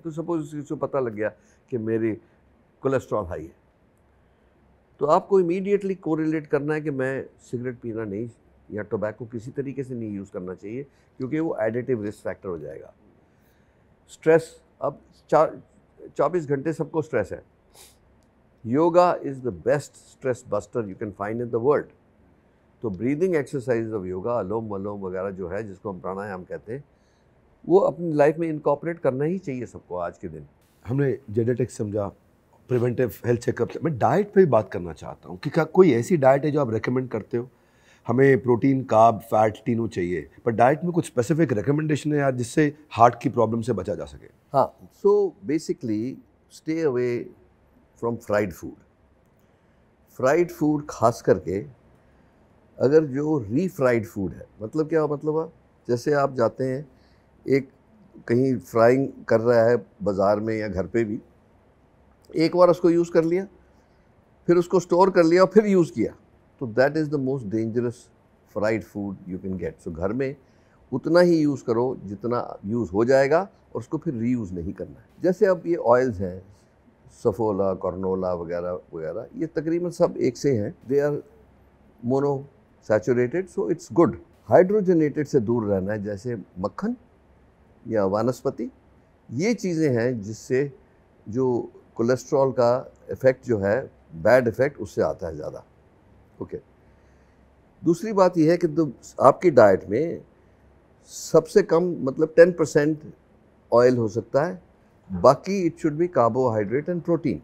तो सपोज किसी को पता लग गया कि मेरी कोलेस्ट्रॉल हाई है, तो आपको इमीडिएटली कोरिलेट करना है कि मैं सिगरेट पीना नहीं या टोबैको किसी तरीके से नहीं यूज़ करना चाहिए, क्योंकि वो एडिटिव रिस्क फैक्टर हो जाएगा। स्ट्रेस, अब 24 घंटे सबको स्ट्रेस है। Yoga is the best stress buster you can find in the world. तो ब्रीदिंग एक्सरसाइज ऑफ योगा, अलोम वलोम वगैरह जो है, जिसको हम प्राणायाम कहते हैं, वो अपनी लाइफ में इनकॉर्पोरेट करना ही चाहिए सबको आज के दिन। हमने जेनेटिक्स समझा, प्रिवेंटिव हेल्थ चेकअप, मैं डाइट पे भी बात करना चाहता हूँ कि क्या कोई ऐसी डाइट है जो आप रेकमेंड करते हो? हमें प्रोटीन, कार्ब, फैट तीनों चाहिए, पर डाइट में कुछ स्पेसिफिक रिकमेंडेशन है यार जिससे हार्ट की प्रॉब्लम से बचा जा सके? हाँ, so basically stay away from fried food. Fried food खास करके, अगर जो रीफ्राइड फूड है, मतलब क्या मतलब, जैसे आप जाते हैं एक कहीं फ्राइंग कर रहा है बाज़ार में या घर पे भी, एक बार उसको यूज़ कर लिया, फिर उसको स्टोर कर लिया और फिर यूज़ किया, तो that is the most dangerous fried food you can get. So घर में उतना ही यूज़ करो जितना यूज़ हो जाएगा, और उसको फिर रीयूज़ नहीं करना है। जैसे अब ये ऑयल्स हैं, सफोला, कॉर्नोला वगैरह वगैरह, ये तकरीबन सब एक से हैं, they are mono saturated, so it's good. Hydrogenated से दूर रहना है, जैसे मक्खन या वनस्पति, ये चीज़ें हैं जिससे जो कोलेस्ट्रॉल का इफ़ेक्ट जो है, बैड इफ़ेक्ट उससे आता है ज़्यादा। ओके, दूसरी बात यह है कि आपकी डाइट में सबसे कम मतलब 10% ऑयल हो सकता है, बाकी it should be carbohydrate and protein.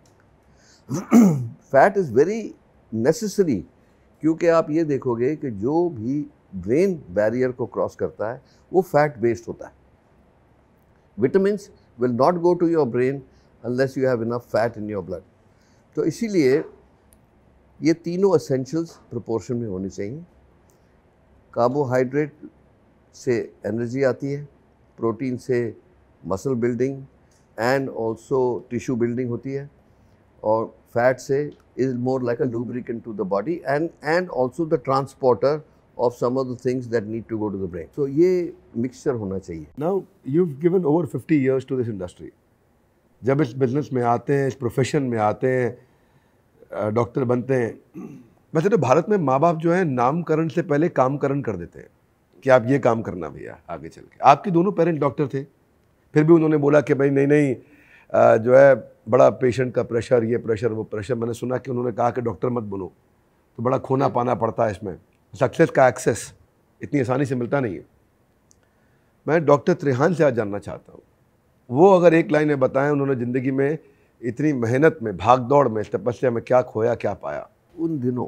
Fat is very necessary, क्योंकि आप ये देखोगे कि जो भी ब्रेन बैरियर को क्रॉस करता है वो फैट बेस्ड होता है। Vitamins will not go to your brain unless you have enough fat in your blood. तो इसीलिए ये तीनों एसेंशियल्स प्रोपोर्शन में होनी चाहिए। कार्बोहाइड्रेट से एनर्जी आती है, प्रोटीन से muscle building and also tissue building होती है, और फैट से is more like a lubricant to the body and also the transporter of some of the things that need to go to the brain. So ये mixture होना चाहिए। Now you've given over 50 years to this industry. जब इस business में आते हैं, इस profession में आते हैं, डॉक्टर बनते हैं, वैसे तो भारत में माँ बाप जो है नामकरण से पहले कामकरण कर देते हैं कि आप ये काम करना भैया आगे चल के। आपके दोनों पेरेंट डॉक्टर थे, फिर भी उन्होंने बोला कि भाई नहीं नहीं, जो है बड़ा पेशेंट का प्रेशर, ये प्रेशर वो प्रेशर। मैंने सुना कि उन्होंने कहा कि डॉक्टर मत बनो, तो बड़ा खोना पाना पड़ता है इसमें, सक्सेस का एक्सेस इतनी आसानी से मिलता नहीं है। मैं डॉक्टर त्रिहान से आज जानना चाहता हूँ, वो अगर एक लाइन में बताएं, उन्होंने ज़िंदगी में इतनी मेहनत में, भाग दौड़ में, तपस्या में क्या खोया क्या पाया? उन दिनों,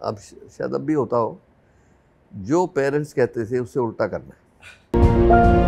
अब शायद अब भी होता हो, जो पेरेंट्स कहते थे उससे उल्टा करना है।